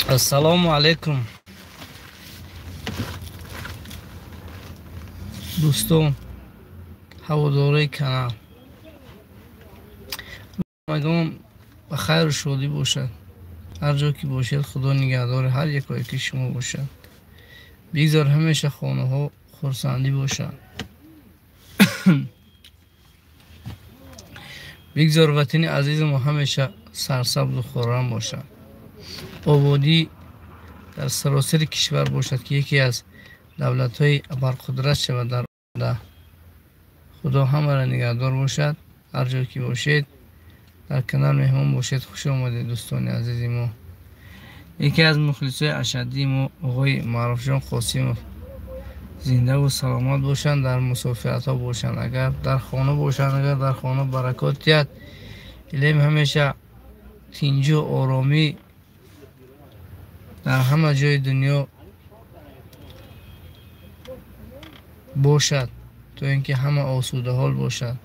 السلام علیکم دوستان هواداری کانال. امیدوارم به خیر و شادی باشد. هر جا که باشید خدا نگهدار هر یکایی که شما باشد. بگذار همیشه خانه ها خرسندی باشد. بگذار وطن عزیز ما همیشه سرسبز و خرم باشد. آبادی در سراسر کشور باشد که یکی از دولت های ابرقدرت شود در آینده. خدا همه را نگهدار باشد. هر جا که باشید در کنار مهمان باشید. خوش آمدید دوستان عزیز ما. یکی از مخلصای اشدی ما آقای معروف جان قاسمov زنده و سلامت باشند، در مسافرت ها باشند، اگر در خانه باشند، اگر در خانه برکاتیت الهیم همیشه تینجی و آرامی در همه جای دنیا باشد تا اینکه همه آسوده حال باشد.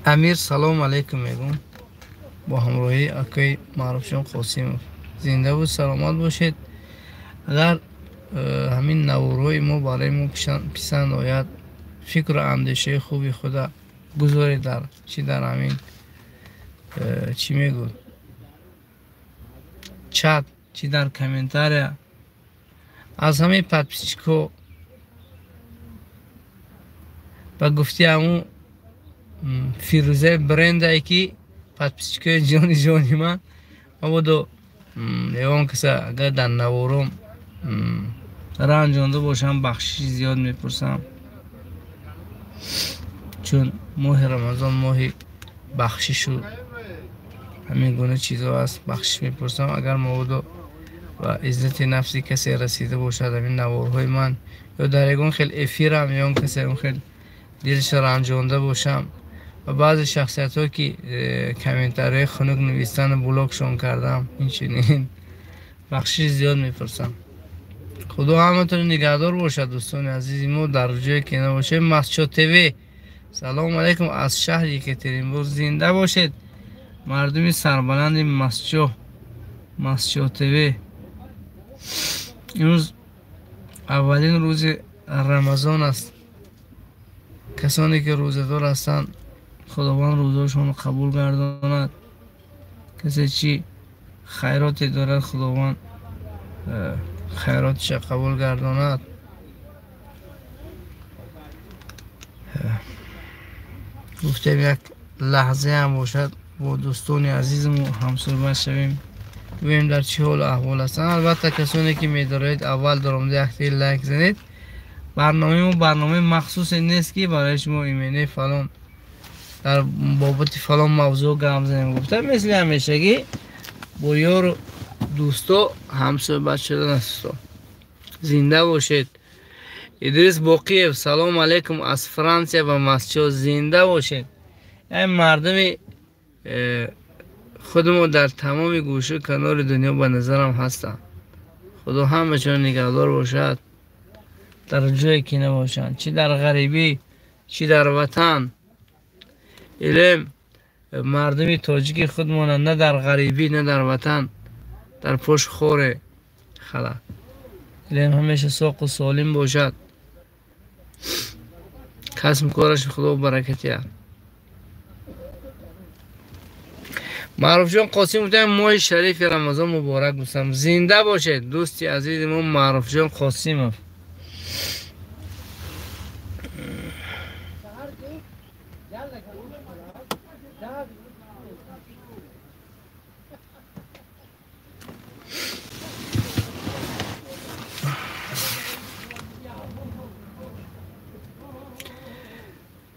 امیر سلام علیکم میگم با همراهی اکای معروف جان قاسمov. زنده و سلامت باشید. اگر همین نوروی ما برای ما پسند آید، فکر و اندیشه خوبی خدا گذارید در همین چی میگو چت چی در کامنتار. از همه پادپیسچیکو با گفتی همون فیروزه برند ای که پادپیسچیکو جانی من بودو یوان کسی اگر در نوروم را انجانده باشم بخشی زیاد میپرسم، چون ماه رمضان ماه بخشش و همین گونه چیزا هست. بخشش میپرسم اگر موضوع و عزت نفسی کسی رسیده باشد همین نوارهای من، یا در یکون خیلی افیرم یا کسی اون خیلی دلش را انجانده باشم، و بعض شخصیت ها که کامنتارهای خنک نویستن بلاکشون کردم، این چنین بخشش زیاد میپرسم. خدا همتون نگهدار باشد دوستان عزیزی ما در جای که نباشه. مسچو تیوی سلام علیکم از شهر یکترینبورگ. زنده باشید مردم سربلند مسچو تیوی. امروز اولین روز رمضان است. کسانی که روزدار هستند خداوند روزاشون قبول گرداند. کسی چی خیراتی دارد خداوند خیراتش قبول گرداند. گفتم یک لحظه هم باشد با دوستان عزیزمون هم صحبت شویم، ببینیم در چه حال احوال هستن. البته کسانی که می‌دارید اول در آمده یک لایک زنید. برنامه مخصوصی نیست که برای شما ایمنی فلان در بابت فلان موضوع گام زنیم. گفتم مثل همیشگی با یار دوستا هم صحبت شدن است. زنده باشید. ادریس باقیف سلام علیکم از فرانسه و مسچو. زنده باشید. این مردم خودمون در تمام گوشه کنار دنیا به نظرم هستن. خدا همه‌شون نگهدار باشد در جایی که نباشند، چی در غریبی چی در وطن. علم مردم تاجیک خودمون نه در غریبی نه در وطن در پشت خور خلا. علم همیشه ساق و سالم باشد. کسب کارش خدا برکتی. معروف جان قاسم بودن ماه شریف رمضان مبارک گفتم. زنده باشید دوستی عزیز ما معروف جان قاسمov.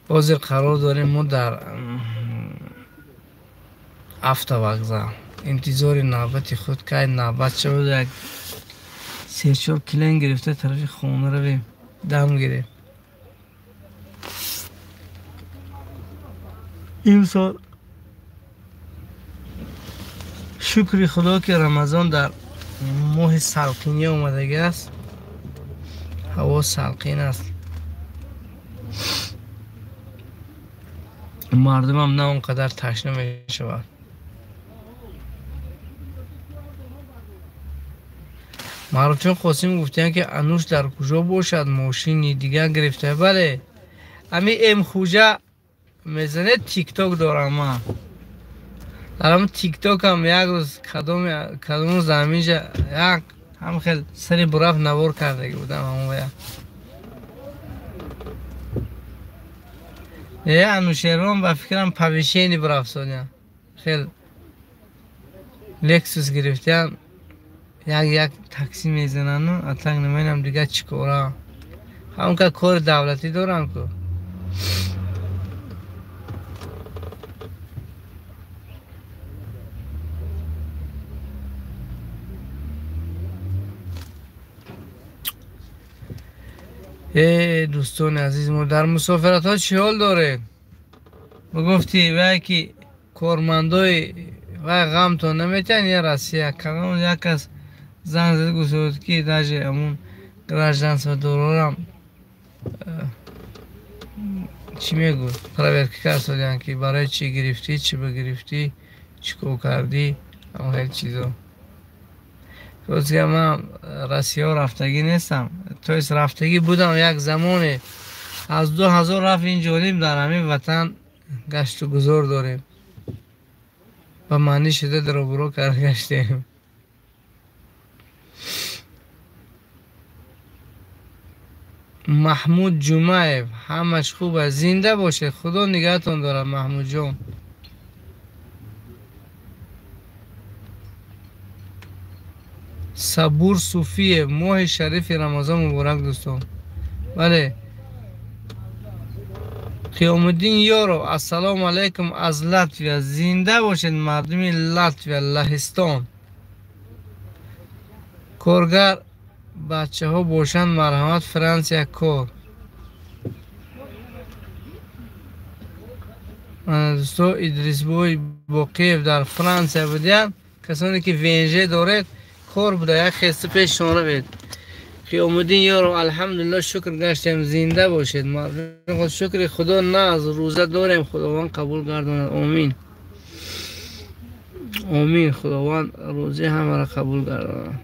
بازی قرار داریم ما در هفته وقت انتظار نوبت خود که نوبت شد. یک 3-4 کلین گرفته طرف خونه رو بیم دم گیره. این سال شکر خدا که رمضان در ماه سلقینی اومده است. هوا سلقین است. مردم هم نه اونقدر تشنه می شود. معروفین خواستیم گفتن که انوش در کجا باشد ماشینی دیگر گرفته. بله امی ام خوجه میزنه تیک تاک دارم من. در همون تیک تاک هم یک روز کدوم زمینجا یک هم خیلی سری برف نوار کرده بودم همون یک یه انوشیروان با فکرم پویشینی برف سادیم خیلی لکسوس گرفتیم یک تاکسی میزنن و اطلاق نمینم دیگه چی کاره همون که کار دولتی دارن که دوستان عزیز ما در مسافرت ها چی حال داره؟ بگفتی وای که کارمندای وای غم تو نمیتن یه راسیه کدام یک از زن زده گوشت که داجه همون گراجدنس و دورارم چی میگو پراورکی کار سادیان که برای چی گرفتی چی بگرفتی چی کو کردی همون هیچ چیزو روز که من راسیه ها رفتگی نیستم تویس رفتگی بودم یک زمانی از 2000 رفت این جانب در همین وطن گشت و گذار داریم و معنی شده در برو کار گشتیم محمود جمعه همش خوبه زنده باشه خدا نگهتون داره محمود جان صبور صوفیه ماه شریف رمضان مبارک دوستان بله قیام الدین یارو السلام علیکم از لطفیه زنده باشید مردمی لطفیه لهستان کارگر بچه ها باشند مرحمت فرانسیا کار دوستو ادریس بوی باقیف در فرانسیا بودن کسانی که وینجه دارید کار بوده یک خسته پیش شانه بید قیام الدین یارو الحمدلله شکر گشتیم زنده باشید مردم خود شکر خدا نه از روزه داریم خداوند قبول گرداند آمین آمین خداوند روزه همه را قبول گرداند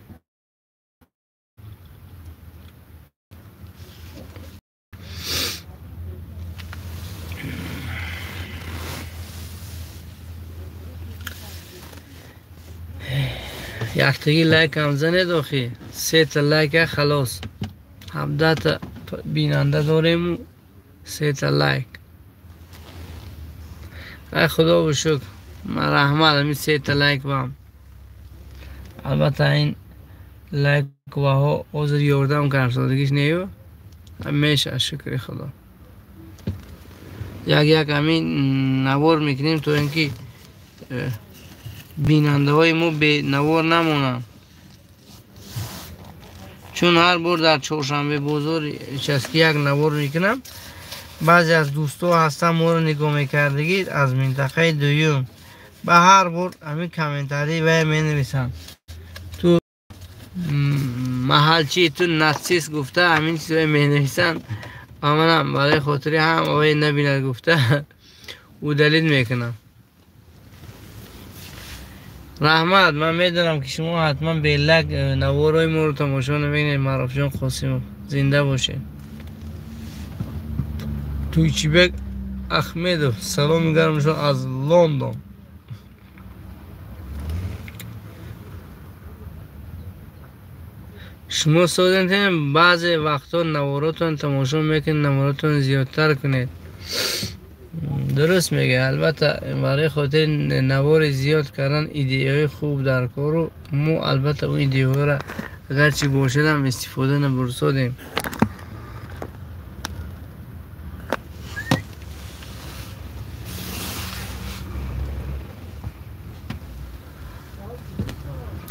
یکتگی لایک هم زنید آخی 3 تا لایک خلاص 17 تا بیننده داریم 3 تا لایک ای خدا و شکر من رحمت همی 3 تا لایک بام البته این لایک و ها عذر یاردم کرد سادگیش نیو همیشه شکر خدا یک همین نوار میکنیم تو اینکه بیننده های ما به نوار نمونن چون هر بار در چهارشنبه بزرگ چسکی یک نوار میکنم بعضی از دوستا هستن ما رو نگاه میکردگی از منطقه دویم به هر بار همین کامنتاری و می نویسن تو محل چی تو نسیس گفته همین چیزای می نویسن منم برای خاطری هم آقای نبیند گفته او دلیل میکنم رحمت من میدونم که شما حتما به لک نوارای ما رو تماشا نمینید معروف جان خواستیم زنده باشه تویچیبک احمدov سلام میگرم شما از لندن شما سادنتین بعضی وقتا نواراتون تماشا میکنید نواراتون زیادتر کنید درست میگه البته برای خاطر نوار زیاد کردن ایده های خوب در کارو ما البته اون ایده ها را اگرچه باشد هم استفاده نبرسادیم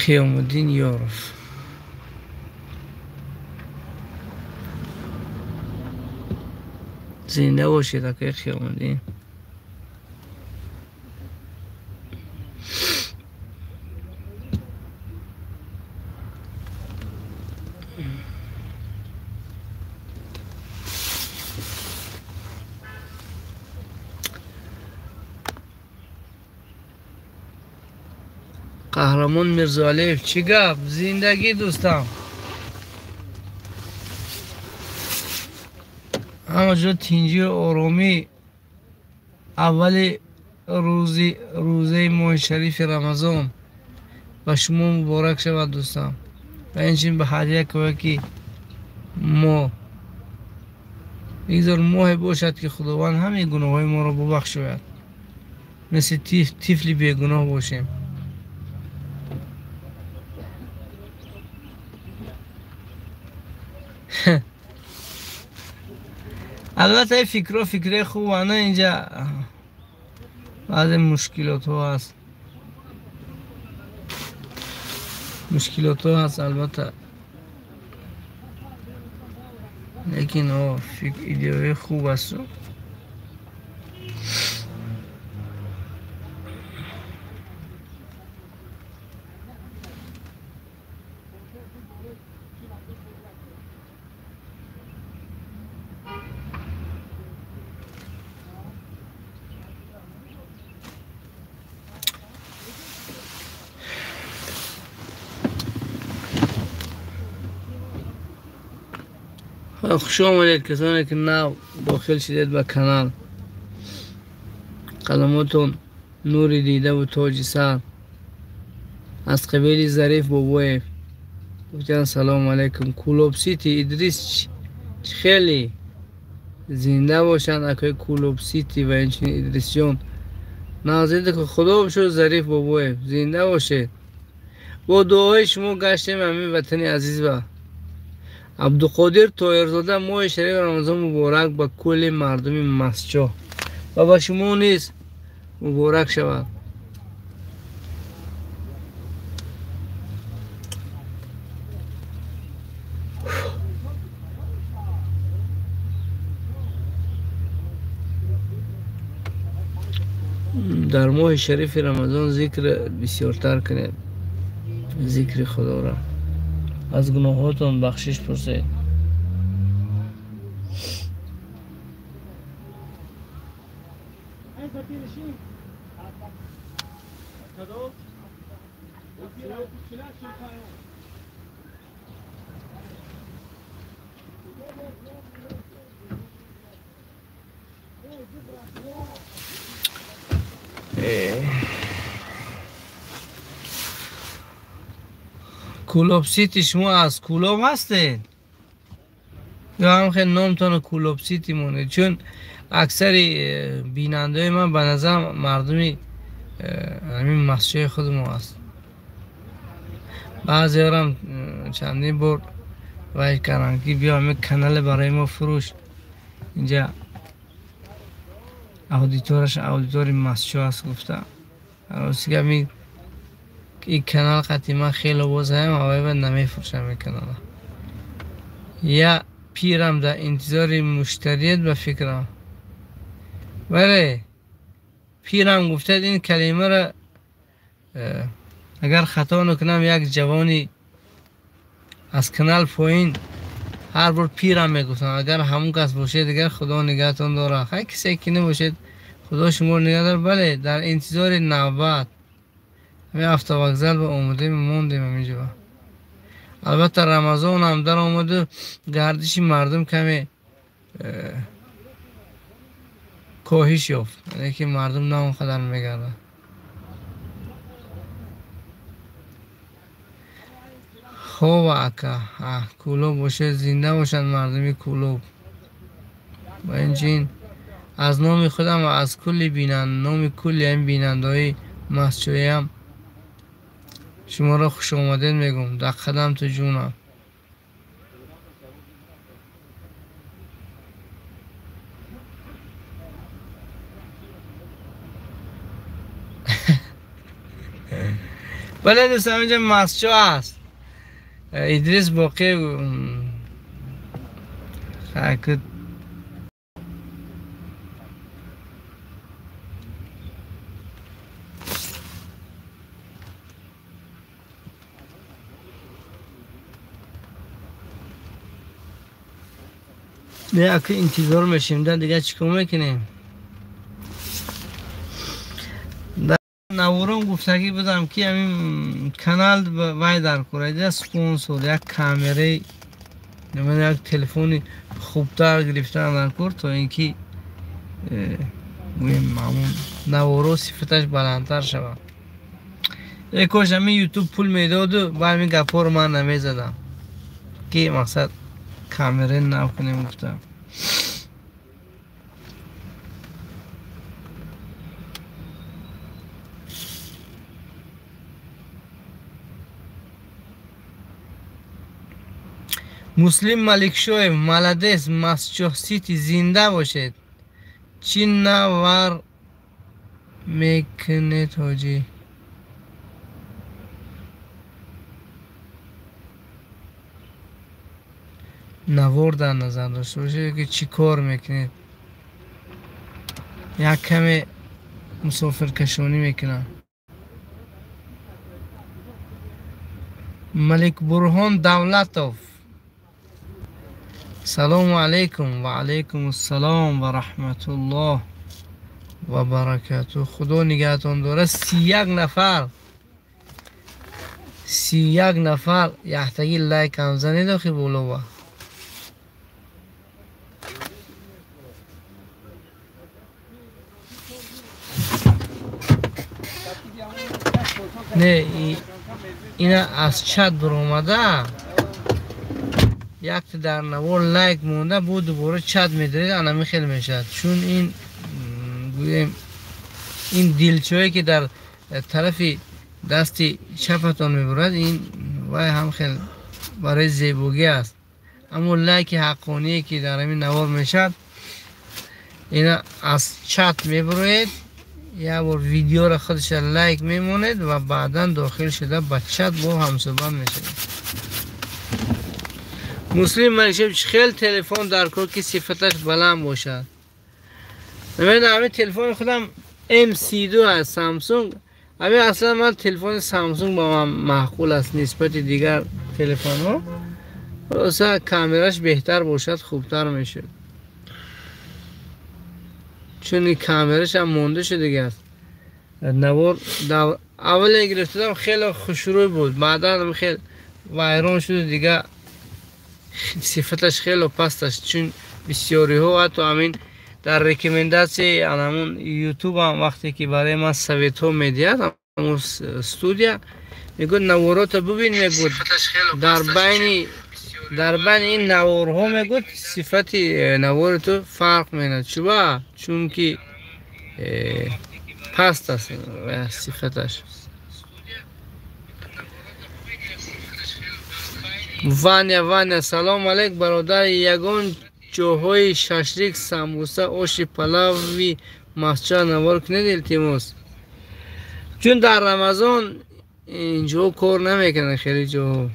قیام الدین یارف زنده باشید اکه قیام الدین قهرمان میرزالیف چی گفت؟ زندگی دوستم اما جو تینجی و آرامی اول روزه ماه شریف رمضان و شما مبارک شود دوستم و اینچین به هدیه که ما ایزار ماه باشد که خداوند همه گناه های ما را ببخشوید مثل طفلی بیگناه باشیم البته این فکره خوب نه اینجا بعض مشکلات ها هست البته لیکن ایده خوب است خوش آمدید کسانی که نو داخل شدید به کانال قدماتون نوری دیده و تاج سر از قبیل ظریف بابویف گفتن سلام علیکم کولوب سیتی ادریس خیلی زنده باشند اکای کولوب سیتی و اینچین ادریس جان نازیده که خدا بشو ظریف بابویف زنده باشه با دعای شما گشتیم همین وطن عزیز با عبدالقادر طاهرزاده ماه شریف رمضان مبارک با کل مردم مسجد و با شما نیز مبارک شود در ماه شریف رمضان ذکر بسیارتر کنید ذکر خدا را از گناهاتون بخشش پرسید کولوب سیتی شما از کولوب هستید یا هم خیلی نامتان کولوب سیتی مونه چون اکثر بیننده من به نظر مردمی همین مسجد خود ما هست بعضی هم چندین بار وای کردن که بیا همین کانال برای ما فروش اینجا اودیتور مسجد هست گفتم راستی که همین این کانال قدیما خیلی باز هم آوای من نمیفروشم این کانال یا پیرم در انتظار مشتریت به فکرم ولی پیرم گفته این کلمه را اگر خطا نکنم یک جوانی از کانال پایین هر بار پیرم میگفتم اگر همون کس باشه دیگر خدا نگهتون داره خیلی کسی که نباشید خدا شما نگه داره بله در انتظار نوبت همه هفته وگزل به آمده موندیم همینجا البته رمضان هم در آمده گردش مردم کمی کاهش یافت یعنی که مردم نه اونقدر میگردن خوب اکا کولوب باشه زنده باشن مردمی کولوب و اینجین از نام خودم و از کلی نام کلی این بیننده های مسجدی هم شما را خوش آمدید میگم در قدم تو جونم بله دوستان اینجا مسجد هست ادریس باقی خاکت نه که انتظار میشیم دیگه چیکار میکنیم در نورم گفتگی بودم که همین کانال وای در کوره سپونسور یک کامره نمیدونم یک تلفنی خوبتر گرفتن در کور تا اینکه معمول نورو صفتش بلندتر شود. یکوش همین یوتیوب پول میداد و با همین گپا رو من نمیزدم که مقصد کامره نو کنیم گفتم. مسلم ملکشوی ملدس مسجد سیتی زنده باشید. چی نور میکنه تاجی نوار در نظر داشته باشه که چی کار میکنید. یک کمی مسافر کشانی میکنن. ملک برهان دولتوف سلام علیکم. و علیکم السلام و رحمت الله و برکاته. خدا نگهتون داره. 31 نفر یحتاجی لایک هم زنید آخی بولو با نه اینا از چت بر اومده یک در نوار لایک مونده بود دوباره چت میدارید انمی خیلی میشد چون این گویم این دیلچویی که در طرف دستی چپتون میبرد این وای هم خیلی برای زیبوگی است. اما لایک حقانی که در همین نوار میشد اینا از چت میبرید یا بار ویدیو را خودش لایک میمونید و بعدا داخل شده با چت با همصحبت میشید. مسلم ملکشوی خیلی تلفن در کار که صفتش بلند باشد. من همین تلفن خودم M32 از سامسونگ. همین اصلا من تلفن سامسونگ با من معقول است نسبت دیگر تلفن ها. خلاصه کامراش بهتر باشد خوبتر میشه چون این کامراش هم مونده شده دیگه است. نوار اول گرفتم خیلی خوشروی بود بعدا خیلی وایران شده دیگه صفتش خیلی پستش چون بسیاری ها حتی همین در ریکمنداسی همون یوتیوب هم وقتی که برای من سویت ها میدید همون استودیا میگود نوارات ببین میگود در بین این نوارها میگود صفت نوارتو فرق مینه چون که پست است صفتش. وانیا سلام علیک برادر. یگان جوهای ششلیک سموسه آش پلاوی مسجد نوار کنید التماس چون در رمضان اینجا کار نمیکنه خیلی جاها.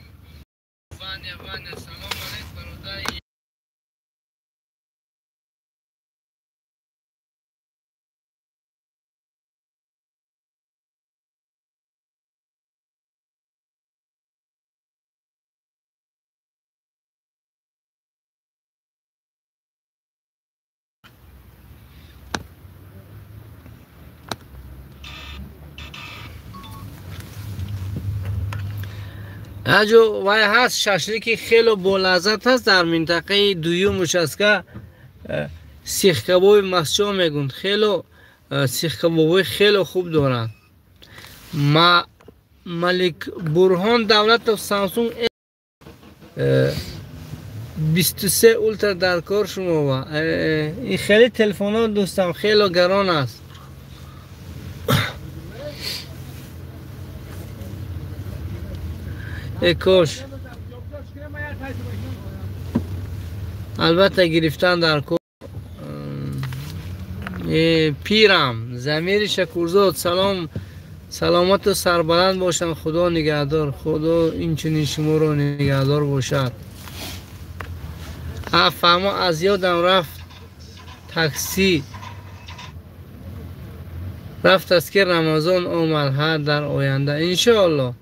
اجو وای هست ششلیکی خیلی بولذت هست در منطقه دویومش است که سیخ کباب مسجد میگن خیلی سیخ کباب خیلی خوب دارن. ملک برهان دولت و سامسونگ 23 اولترا در کار شما با این خیلی تلفن ها دوستم خیلی گران است. کاش البته گرفتن در کار. پیرم زمیر شکرزاد سلامت و سربلند باشن. خدا نگهدار. خدا این چنین شما رو نگهدار باشد. فهمه از یادم رفت تاکسی رفت است که رمضان آمد در آینده انشاءالله.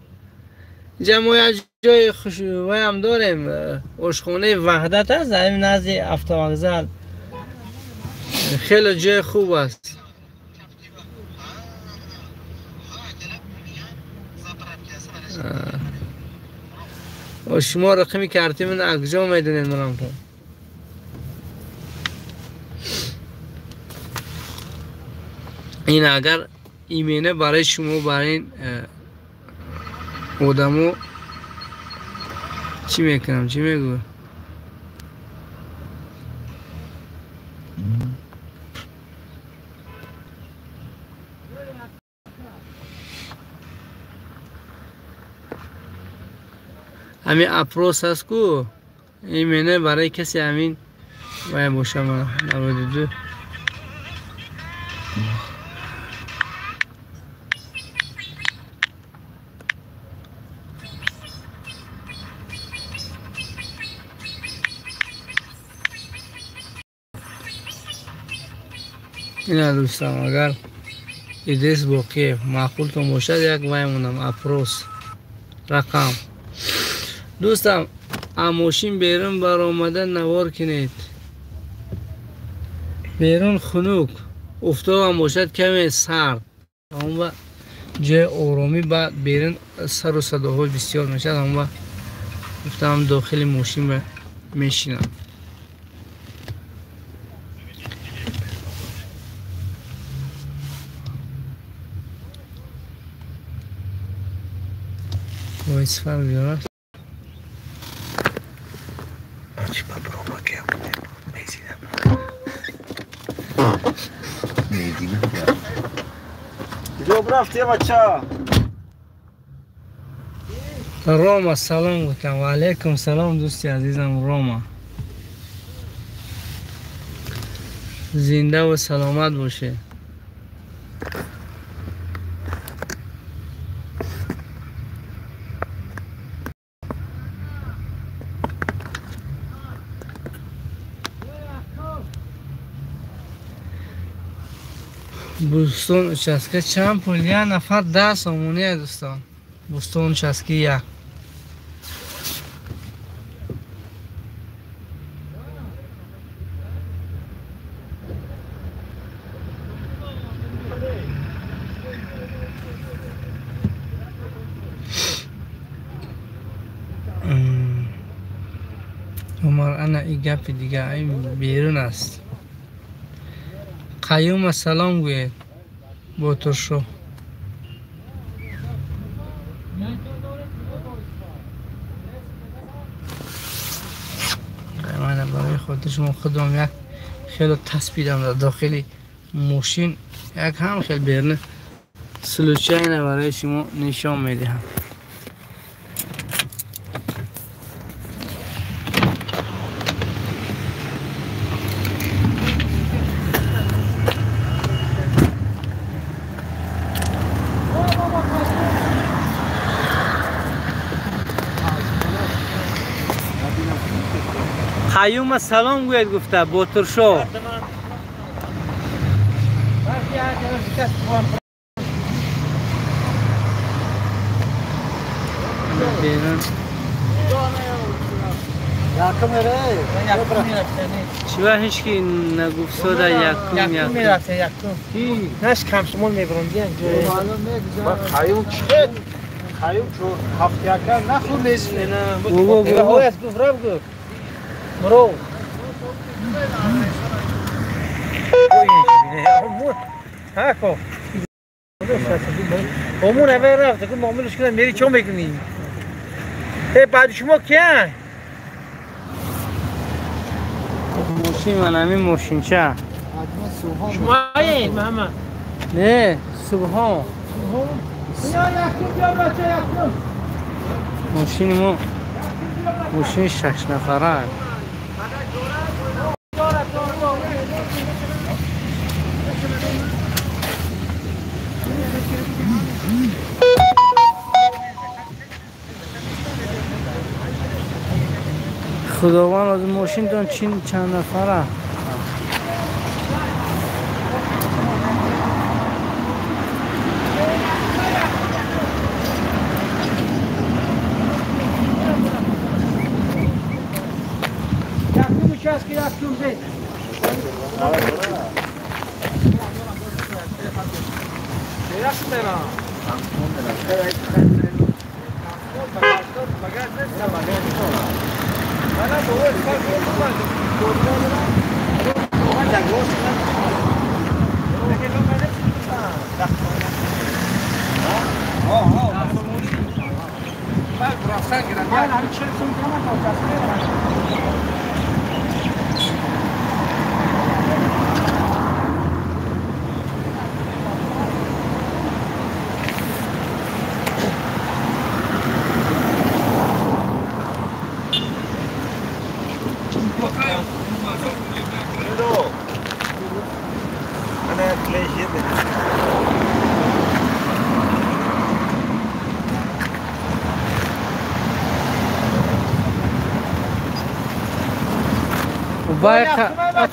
جمعیت جای خوشبوی هم داریم. آشخانه وحدت هست در این نزد افتوغزل خیلی جای خوب است. و شما رقمی کارتی من از کجا میدونید منم تو این اگر ایمینه برای شما برای این آدمو چی میکنم چی میگو همین اپروس هست کو ایمینه برای کسی همین وای باشم 92 اینا دوستان اگر ایدیس باقی معقولتون باشد یک وایمونم اپروس رقم دوستان اماشین بیرون بر آمده نوار کنید بیرون خنوک افتاد هم باشد کمی سرد اما جای آرامی بعد بیرون سر و صداهای بسیار میشد اما گفتم داخل ماشین میشینم وایس فرق بیاره چی با برو با که نیدینم کجا برفتی بچه روما سلام گفتم و علیکم سلام دوستی عزیزم روما زنده و سلامت باشه بوستون چسکه چند پول یه نفر 10 سامونیه دوستان بوستون چسکی یک عمر انا این گپ دیگه این بیرون است قیوم سلام گوید با تو شو من برای خاطر شما خودم یک خیلی تسبیدم در داخلی ماشین یک هم خیلی بیرونه سلوچه اینه برای شما نشان میدهم قیوم سلام گوید گفته با ترشو چرا هیچ کی نگفت سودا یکم میرفته یکم نش کم شمول میبرم بیان خیوم چه خیوم چو هفت یکم نخور نیست نه بگو از گفرم گفت برو هاکو همون اول رفت که معاملش کردم میری چون بکنی بعد شما کیه ماشین من همین ماشین چه شما هایید محمد نه صبح ماشین ما ماشین 6 نفره خداوند از ماشین تون چند نفره که رفتم زید وای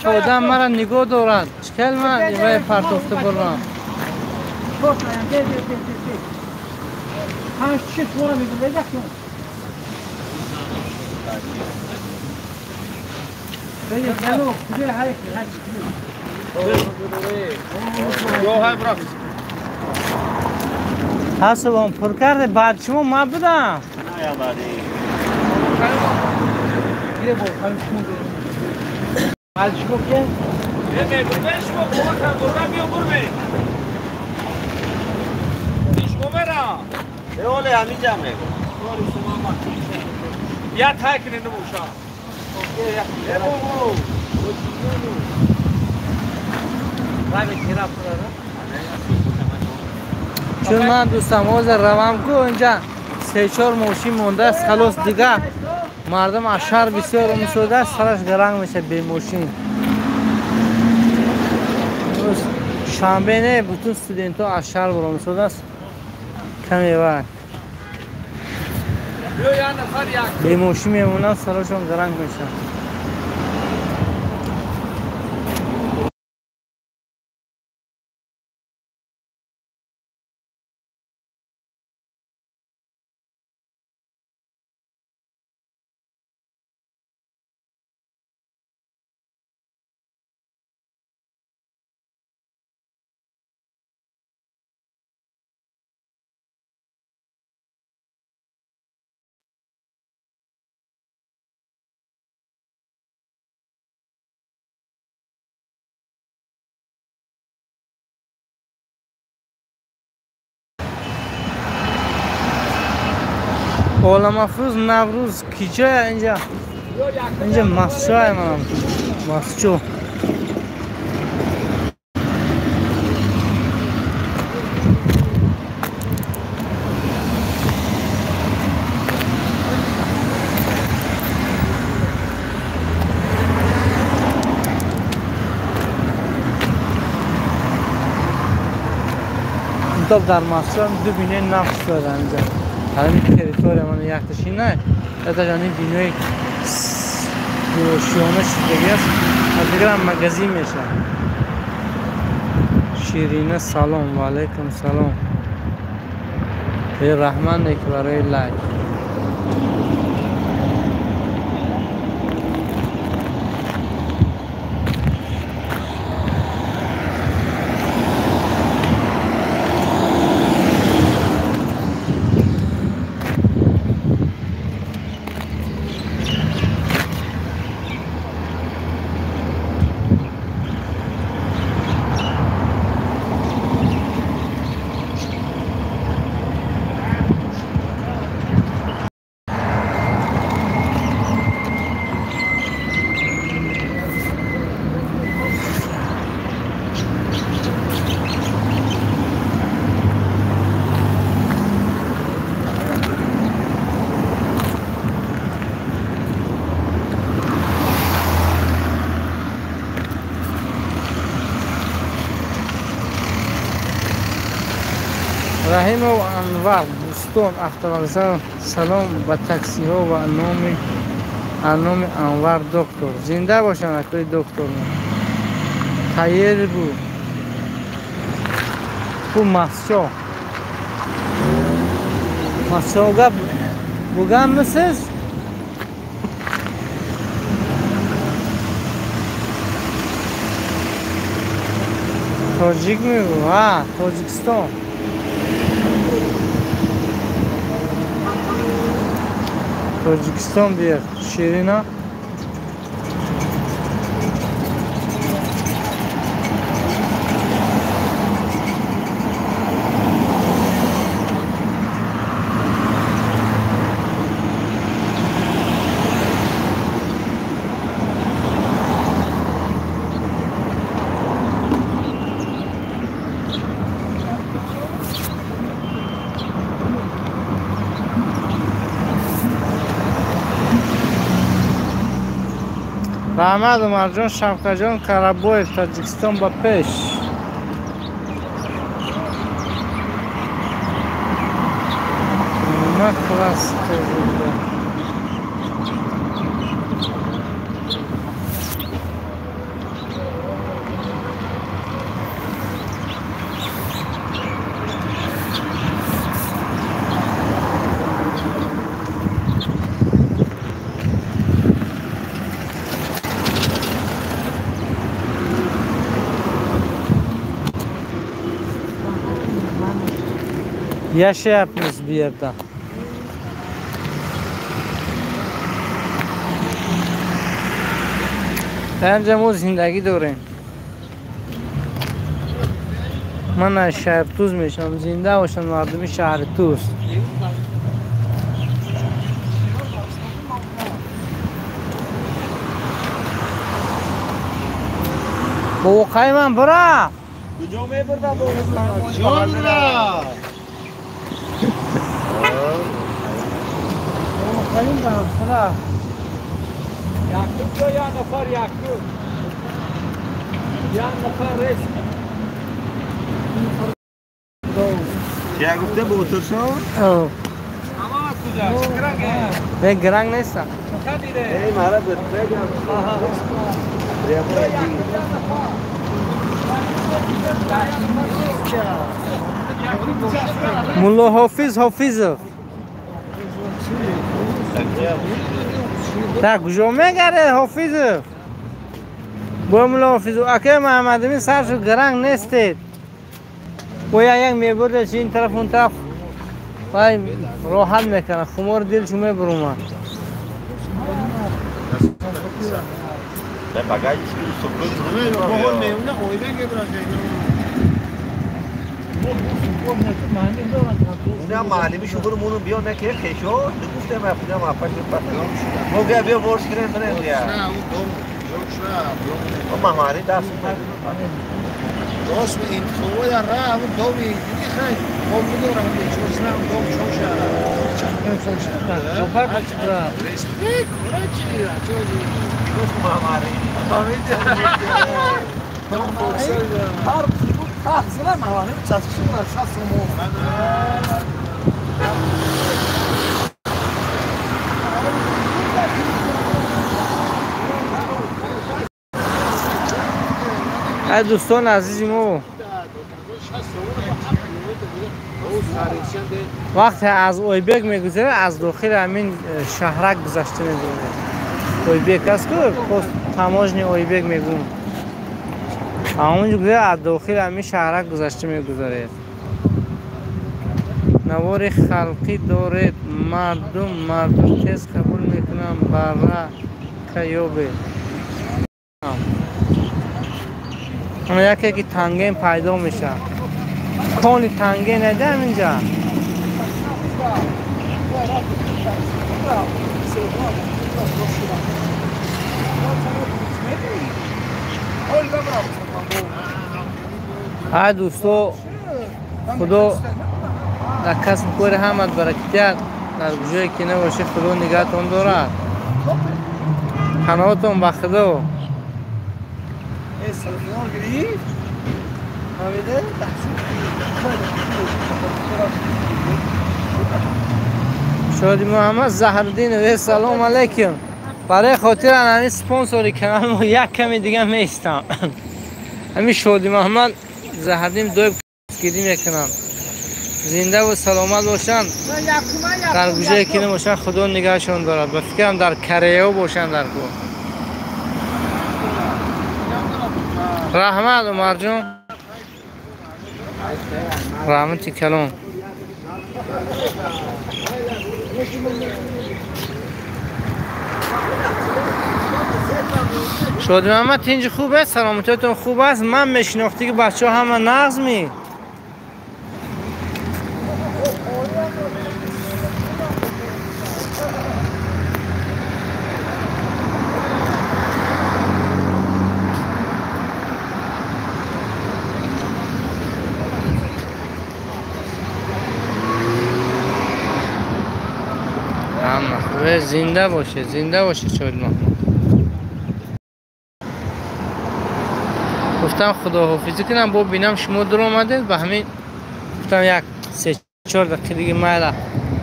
خودم مرا نگاه دارن چکل من وای پرتوفته برم همش چه توانه میگه بگه کن بگه کلو کجای حرکی حسبم پر کرده بعد شما ما بدم یه بار خواهیم شما بریم بعد شما که؟ بگه شما کمکم برم بیا برمه شما برم اوله همین جمعه یا تاکنه نموشا چون من دوستم آز روم کو اینجا 3-4 موشی مونده است خلاص دیگه مردم اشهر بسیار مسوده است سرش گرنگ میشه به موشین شنبه نه بتون استودنت ها اشهر برو مسوده است کمی وقت به موشی میمونن سرشون گرنگ میشه عالم افروز نوروز کجا اینجا مسجد منم مسجد اینطور در مسجد دو بینه نقش شده اینجا همین تریتوری من یک تشین نه تا جانی بینوی شیانه شدگی است از دیگر هم مگزین میشه شیرینه سلام و علیکم سلام به رحمان یک برای لایک رحیم و انور دوستان اختوالزار سلام به تاکسی ها و نام انور دکتر زنده باشن اکوی دکتر تایر بود bu masço. Masçoga bugan mısınız? Tojik mi bu? Ha, Tojikistan. تاجیکستان بیار شیرینا رحمت عمر جان شمقه جان کربوی تاجیکستان با پیش نکلاس yaşayapmiz bir yerden. Bence o zindagi داریم. من از شهر توز میشم زنده باشم مردم شهر توز. بوقای من برا. کجا میبردم بوقای؟ جان را. بوقای من برا. یکتوب یا نفر یکتوب؟ یا نفر رشت؟ یا گفته بوتر شو؟ اما کجا؟ گرنگه؟ به گرنگ نیستم. چه دیده؟ ای مارا بترگم. مولا حافظ تا کجا میگره حافظ با مولا حافظ اکه محمد امین سرشو گرنگ نیستید و یک میبرده چه این طرف اون طرف وای راحت میکنه خمار دلشو میبرومه به بگاهی سوپر اونم معلمی شو برو مونو بیا نه که خشو نگفته من خودم افاش پاتم بیا ورش کنیم بریم بیا ما مهاری دست راست این خوبه در راه اون دومی دیگه خیلی خوب میدارم چون نه دوم چون شهر نفر کجا رسپیک کجا چی مهاری سلام مهاری چاسون شاسون ای دوستان عزیزیمو وقتی از اویبک میگذره از داخل همین شهرک گذشته میگونه اویبک است که تماجن اویبک میگون همونجا گذره از داخل همین شهرک گذشته میگذاره نوار خلقی دارد مردم تیز قبول میکنن برا کیوبه اما یکی که تنگین پیدا میشه کانی تنگین ندارم اینجا های دوستو خدا در کسب کار همت برکت در جایی که نباشه خدا نگهتون دارد قناعتون به خدا شادی محمد زهرالدین و سلام علیکم برای خاطر همین سپانسوری کانال ما یک کمی دیگه میستم همین شادی محمد زهرالدین دوی گیری میکنم زنده و سلامت باشن در گوشه که نباشن خدا نگهشون دارد به فکرم در کریه باشن در کو رحمت عمر جان رحمتی کلام شادی محمد اینجا خوبه؟ سلامتیتون خوب است؟ من میشناختی که بچه ها همه نغز می همه زنده باشه شادی محمد. گفتم خداحافظی کنم با بینم شما در آمده به همین گفتم یک 3-4 دقیقه دیگه میل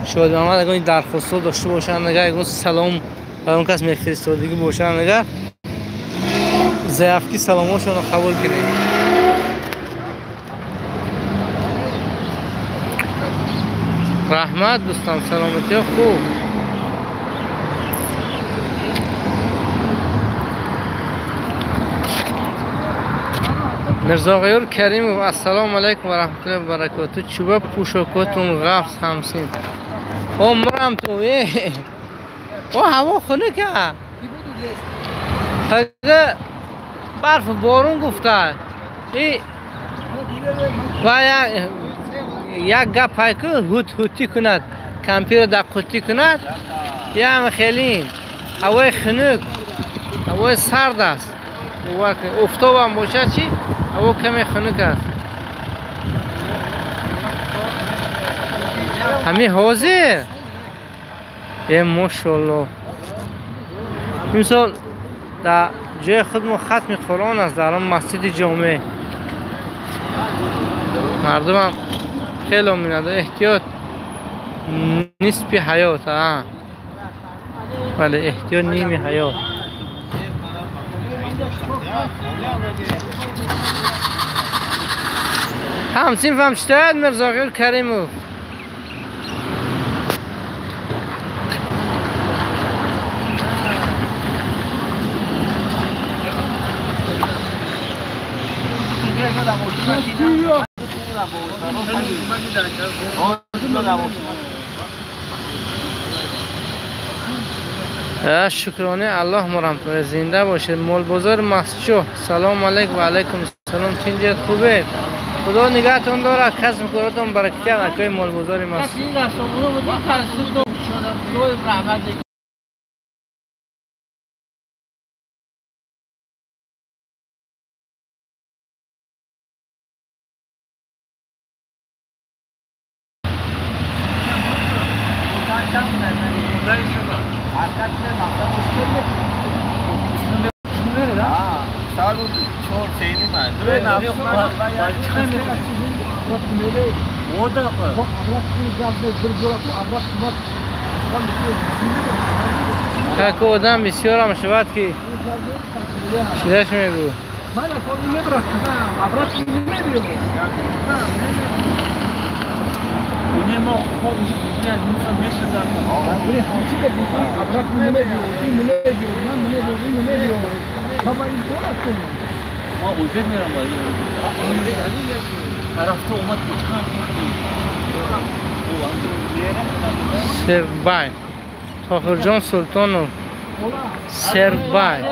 شادی محمد اگر این درخواست داشته باشن نگه اگر سلام به اون کس میفرستادگی باشن نگه ضعفکی سلاماشون رو قبول کنید. رحمت دوستان سلامتی خوب. مرزا غیور کریم السلام علیکم و رحمت الله و برکاته. چوبه پوشاکاتون غفص همسین عمرم تو هوا خونه که اگه برف بارون گفته و یک گپ که هوتی کند کمپیر دقیقی کند یه همه خیلی هوای خنک هوای سرد است افتاب هم باشه چی؟ هوا کمی خنک است. همین حاضر ماشاءالله مثال در جای خود ما ختم قرآن است در مسجد جامع مردم هم خیلی می‌نده احتیاط نصف حیات ولی احتیاط نیم حیات. همسین فهم چطاید مرزا غیور کریموف شکرانه الله مرحمت زنده باشه. مول بازار مسجد سلام علیکم و علیکم السلام. تینجت خوبه؟ خدا نگهتون داره کس میکنتون برکت اکای مول بازار مسجد. که آدم بسیار هم شود که شدهش میگو سربای تاخر جان سلطانو سربای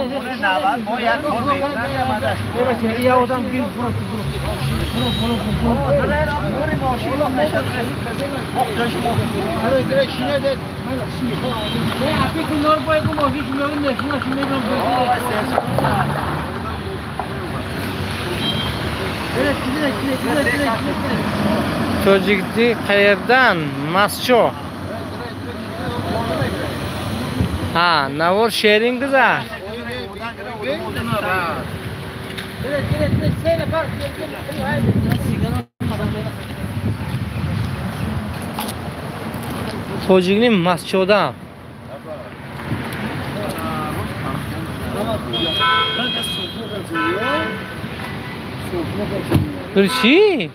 توجیکدی قیردن مسچو نوار شیرینگ گذار توجیکدی مسچو دا چی؟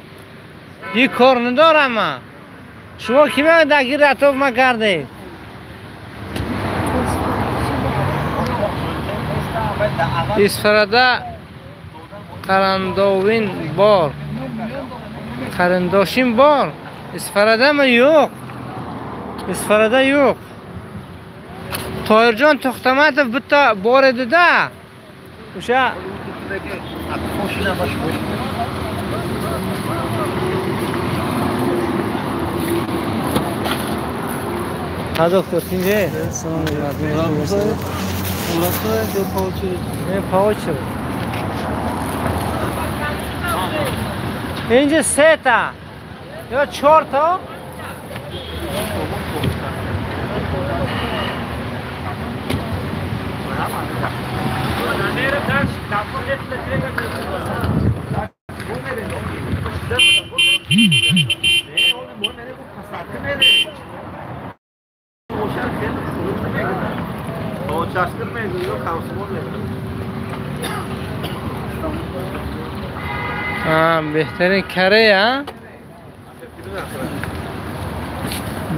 یه کار ندارم من شما کی من دگیر اطراف ما کرده اسفرده قرنداوین بار قرنداشین بار اسفرده ما یوق اسفرده یوق تایر جان تختمت بتا بار دیده اوشا ماشین باش باش ها دکتر سینجه سلام علیکم. مراد دو پاوچه. این پاوچه. اینجا 3 تا یا 4 تا. بهترین کره ها.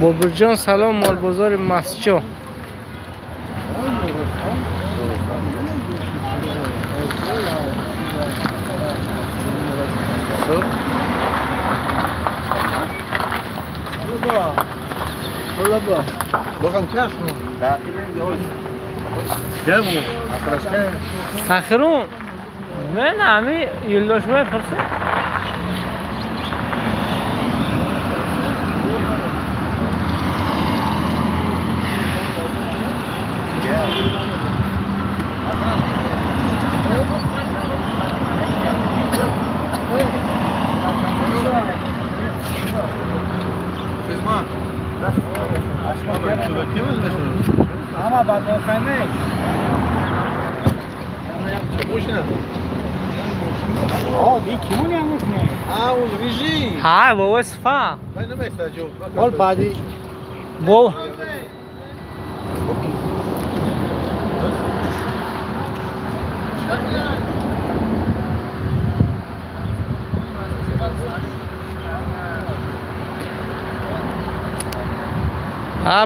بابرجان سلام مالبازار مسجو. Saxirun. Men ami yo'ldoshmay qilsa. Ama bak o sen ne? Aa, bir kimin yanlış mı? Aa, o Riji. Ha, bu sıfa. Ben ne mesajı? Ol badi. Bu.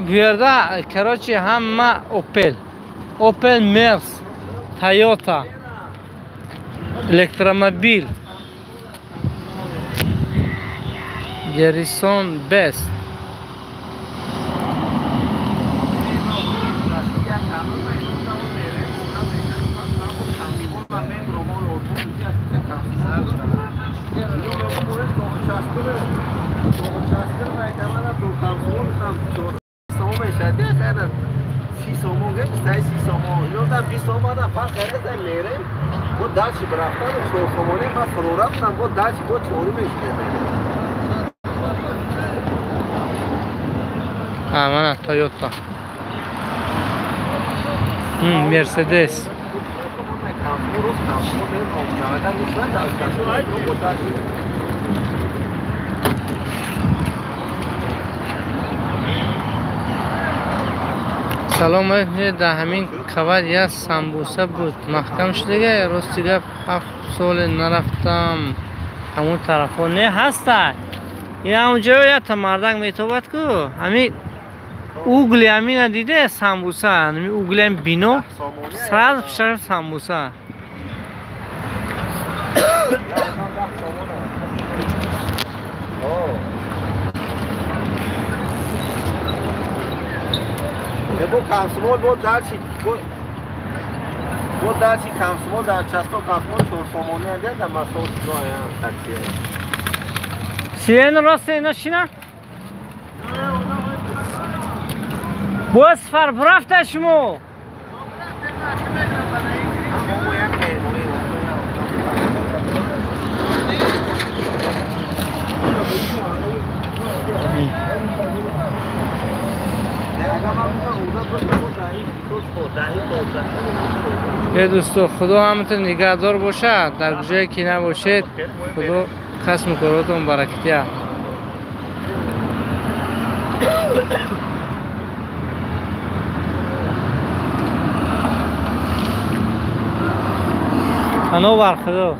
Bu yerda Karachi hamma Opel Mers, Toyota, elektromobil, Garrison Best. Mana Toyota. Mercedes. سلام علیکم. در همین کبد یک سمبوسه بود محکم شده. راستی گپ 7 سال نرفتم همون طرفا نه هسته. این همونجا یا تا مردنگ میتوبت کو همین اوگلی همین دیده سمبوسه همین اوگلی هم بینو سراز پشتر سمبوسه Nebo kansumo bo dachi kansumo da chasto kansumo chorfomone ade da masos roya taksi. Siren roste اینا چینا؟ باز فر برفته شما دوستو خدا همتون نگهدار باشه در جایی که نباشید خدا کسب کاراتون برکتیه انو بر خدا